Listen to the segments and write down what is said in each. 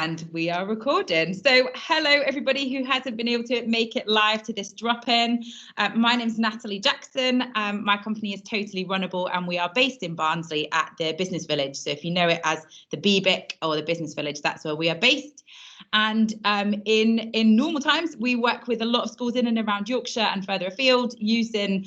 And we are recording. So hello, everybody who hasn't been able to make it live to this drop-in. My name's Natalie Jackson. My company is Totally Runnable, and we are based in Barnsley at the Business Village. So if you know it as the BBIC or the Business Village, that's where we are based. And in normal times, we work with a lot of schools in and around Yorkshire and further afield, using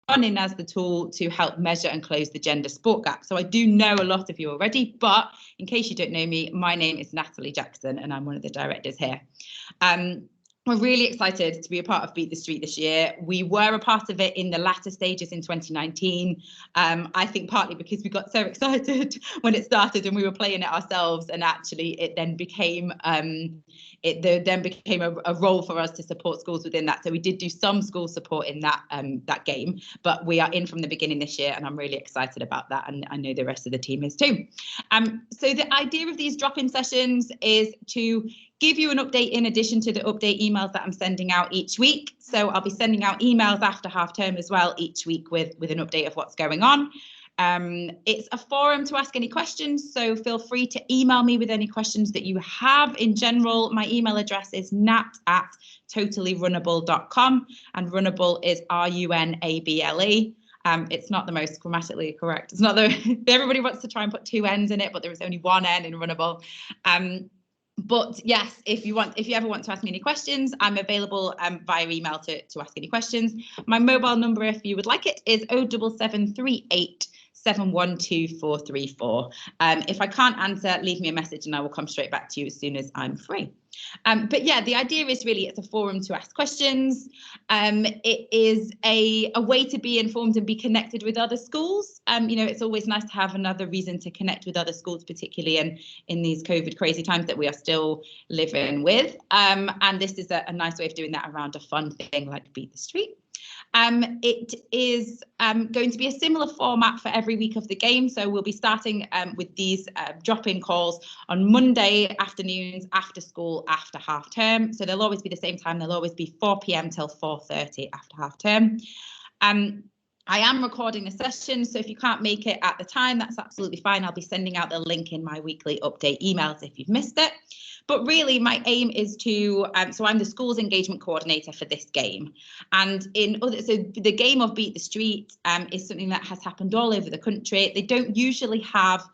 running as the tool to help measure and close the gender sport gap. So I do know a lot of you already, but in case you don't know me, my name is Natalie Jackson and I'm one of the directors here. We're really excited to be a part of Beat the Street this year. We were a part of it in the latter stages in 2019. I think partly because we got so excited when it started and we were playing it ourselves, and actually it then became a role for us to support schools within that. So we did do some school support in that game, but we are in from the beginning this year, and I'm really excited about that, and I know the rest of the team is too. So the idea of these drop-in sessions is to give you an update in addition to the update emails that I'm sending out each week. So I'll be sending out emails after half term as well each week with an update of what's going on. It's a forum to ask any questions, so feel free to email me with any questions that you have. In general, my email address is nat@totallyrunnable.com, and runnable is RUNABLE. It's not the most grammatically correct. It's not everybody wants to try and put two N's in it, but there is only one N in runnable. But yes, if you ever want to ask me any questions, I'm available via email to ask any questions. My mobile number, if you would like it, is 07738 712 434. If I can't answer, leave me a message and I will come straight back to you as soon as I'm free. But yeah, the idea is really it's a forum to ask questions. It is a way to be informed and be connected with other schools. It's always nice to have another reason to connect with other schools, particularly in these COVID crazy times that we are still living with. And this is a nice way of doing that around a fun thing like Beat the Street. It is going to be a similar format for every week of the game. So we'll be starting with these drop-in calls on Monday afternoons after school, after half term. So they'll always be the same time. They'll always be 4 p.m. till 4:30 after half term. I am recording the session, so if you can't make it at the time, that's absolutely fine. I'll be sending out the link in my weekly update emails if you've missed it. But really, my aim is to, so I'm the schools engagement coordinator for this game. And so the game of Beat the Street is something that has happened all over the country. They don't usually have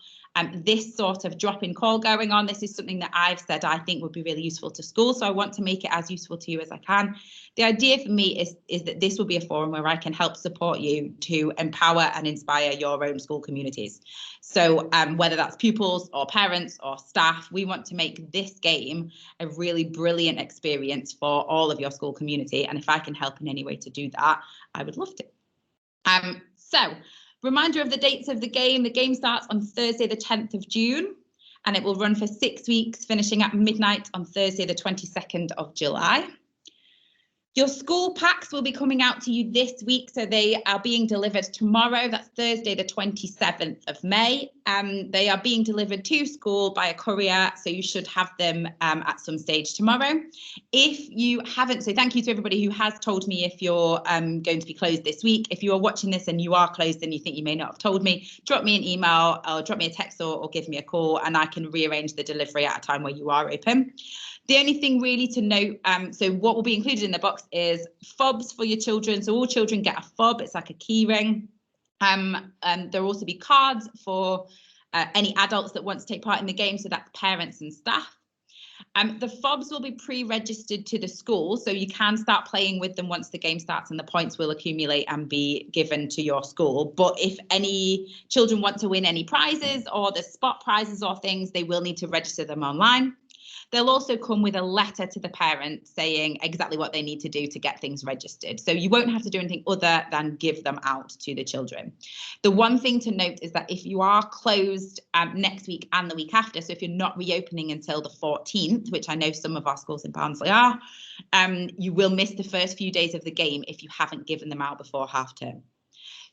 this sort of drop-in call going on. This is something that I've said I think would be really useful to schools, so I want to make it as useful to you as I can. The idea for me is that this will be a forum where I can help support you to empower and inspire your own school communities. So whether that's pupils or parents or staff, we want to make this game a really brilliant experience for all of your school community. And if I can help in any way to do that, I would love to. Reminder of the dates of the game. The game starts on Thursday, the 10th of June, and it will run for 6 weeks, finishing at midnight on Thursday, the 22nd of July. Your school packs will be coming out to you this week, so they are being delivered tomorrow. That's Thursday, the 27th of May. They are being delivered to school by a courier, so you should have them at some stage tomorrow. If you haven't, so thank you to everybody who has told me if you're going to be closed this week. If you are watching this and you are closed and you think you may not have told me, drop me an email or drop me a text or give me a call, and I can rearrange the delivery at a time where you are open. The only thing really to note, so what will be included in the box is fobs for your children. So all children get a fob. It's like a key ring. There will also be cards for any adults that want to take part in the game. So that's parents and staff. The fobs will be pre-registered to the school, so you can start playing with them once the game starts, and the points will accumulate and be given to your school. But if any children want to win any prizes or the spot prizes or things, they will need to register them online. They'll also come with a letter to the parent saying exactly what they need to do to get things registered. So you won't have to do anything other than give them out to the children. The one thing to note is that if you are closed next week and the week after, so if you're not reopening until the 14th, which I know some of our schools in Barnsley are, you will miss the first few days of the game if you haven't given them out before half term.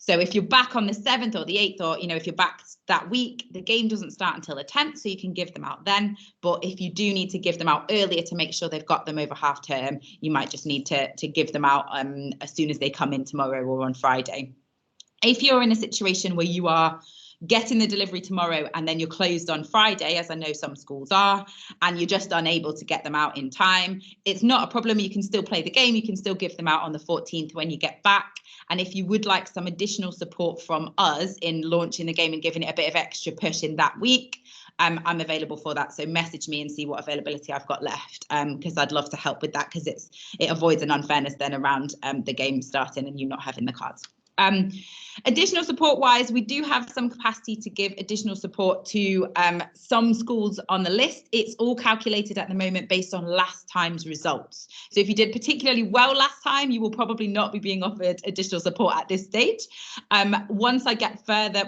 So if you're back on the 7th or the 8th, or, if you're back that week, the game doesn't start until the 10th, so you can give them out then. But if you do need to give them out earlier to make sure they've got them over half term, you might just need to give them out as soon as they come in tomorrow or on Friday. If you're in a situation where you are getting the delivery tomorrow and then you're closed on Friday, as I know some schools are, and you're just unable to get them out in time, it's not a problem. You can still play the game. You can still give them out on the 14th when you get back. And if you would like some additional support from us in launching the game and giving it a bit of extra push in that week, I'm available for that. So message me and see what availability I've got left, because I'd love to help with that, because it avoids an unfairness then around the game starting and you not having the cards. Additional support wise, we do have some capacity to give additional support to some schools on the list. It's all calculated at the moment based on last time's results. So if you did particularly well last time, you will probably not be being offered additional support at this stage. Once we get further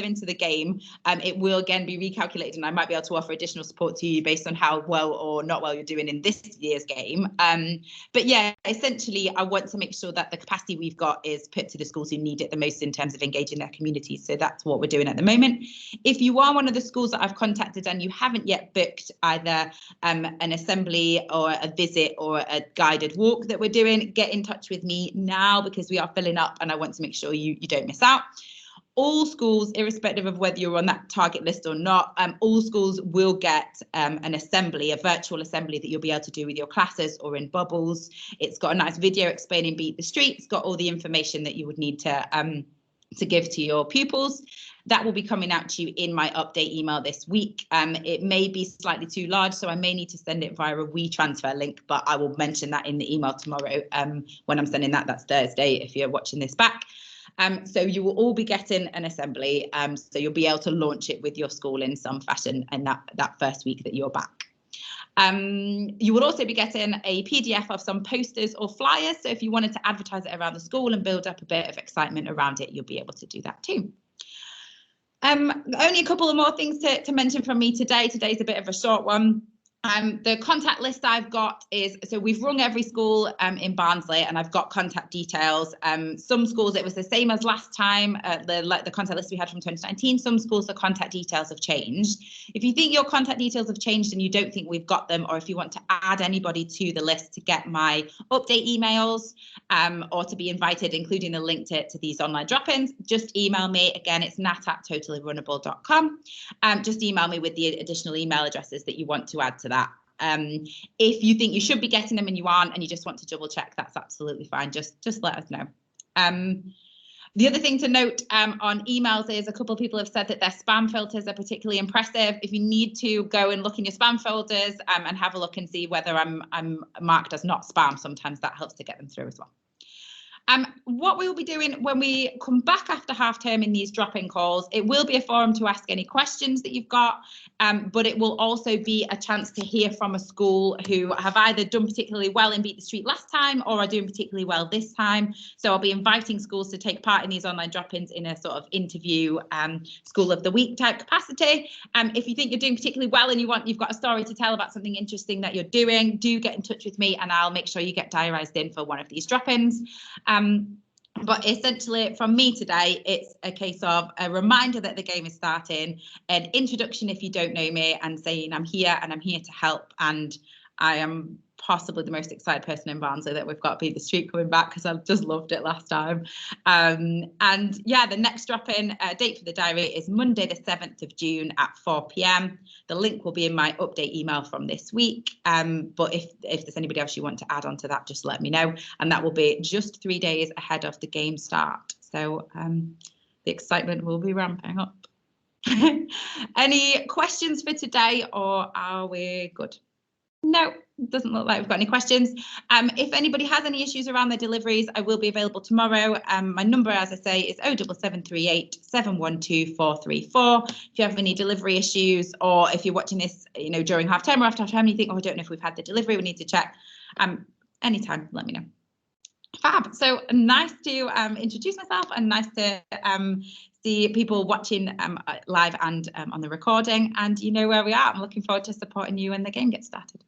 into the game, it will again be recalculated, and I might be able to offer additional support to you based on how well or not well you're doing in this year's game. But yeah, essentially, I want to make sure that the capacity we've got is put to the schools who need it the most in terms of engaging their communities. So that's what we're doing at the moment. If you are one of the schools that I've contacted and you haven't yet booked either an assembly or a visit or a guided walk that we're doing, get in touch with me now, because we are filling up and I want to make sure you don't miss out. All schools, irrespective of whether you're on that target list or not, all schools will get an assembly, a virtual assembly that you'll be able to do with your classes or in bubbles. It's got a nice video explaining Beat the Street. It's got all the information that you would need to give to your pupils. That will be coming out to you in my update email this week. It may be slightly too large, so I may need to send it via a WeTransfer link, but I will mention that in the email tomorrow when I'm sending that. That's Thursday if you're watching this back. So you will all be getting an assembly, so you'll be able to launch it with your school in some fashion in that first week that you're back. You will also be getting a PDF of some posters or flyers, so if you wanted to advertise it around the school and build up a bit of excitement around it, you'll be able to do that too. Only a couple of more things to mention from me today. Today's a bit of a short one. The contact list I've got is, so we've rung every school in Barnsley and I've got contact details. Some schools it was the same as last time, the contact list we had from 2019. Some schools the contact details have changed. If you think your contact details have changed and you don't think we've got them, or if you want to add anybody to the list to get my update emails or to be invited, including the link to these online drop-ins, just email me. Again, it's nat@totallyrunnable.com. Just email me with the additional email addresses that you want to add to that. If you think you should be getting them and you aren't and you just want to double check, that's absolutely fine. Just let us know. The other thing to note on emails is a couple of people have said that their spam filters are particularly impressive. If you need to go and look in your spam folders and have a look and see whether I'm marked as not spam, sometimes that helps to get them through as well. What we will be doing when we come back after half term in these drop-in calls, it will be a forum to ask any questions that you've got, but it will also be a chance to hear from a school who have either done particularly well in Beat the Street last time or are doing particularly well this time. So I'll be inviting schools to take part in these online drop-ins in a sort of interview school of the week type capacity. If you think you're doing particularly well and you've got a story to tell about something interesting that you're doing, do get in touch with me and I'll make sure you get diarised in for one of these drop-ins. But essentially from me today, it's a case of a reminder that the game is starting, an introduction if you don't know me, and saying I'm here and I'm here to help. And I am possibly the most excited person in Barnsley that we've got Beat the Street coming back, because I've just loved it last time. And yeah, the next drop-in date for the diary is Monday the 7th of June at 4 p.m. The link will be in my update email from this week. But if there's anybody else you want to add on to that, just let me know. And that will be just 3 days ahead of the game start. So the excitement will be ramping up. Any questions for today, or are we good? No, doesn't look like we've got any questions. If anybody has any issues around their deliveries, I will be available tomorrow. My number, as I say, is 07738 712 434. If you have any delivery issues, or if you're watching this, during half term or after half term, you think, oh, I don't know if we've had the delivery, we need to check. Anytime, let me know. Fab. So nice to introduce myself, and nice to see people watching live and on the recording. And you know where we are. I'm looking forward to supporting you when the game gets started.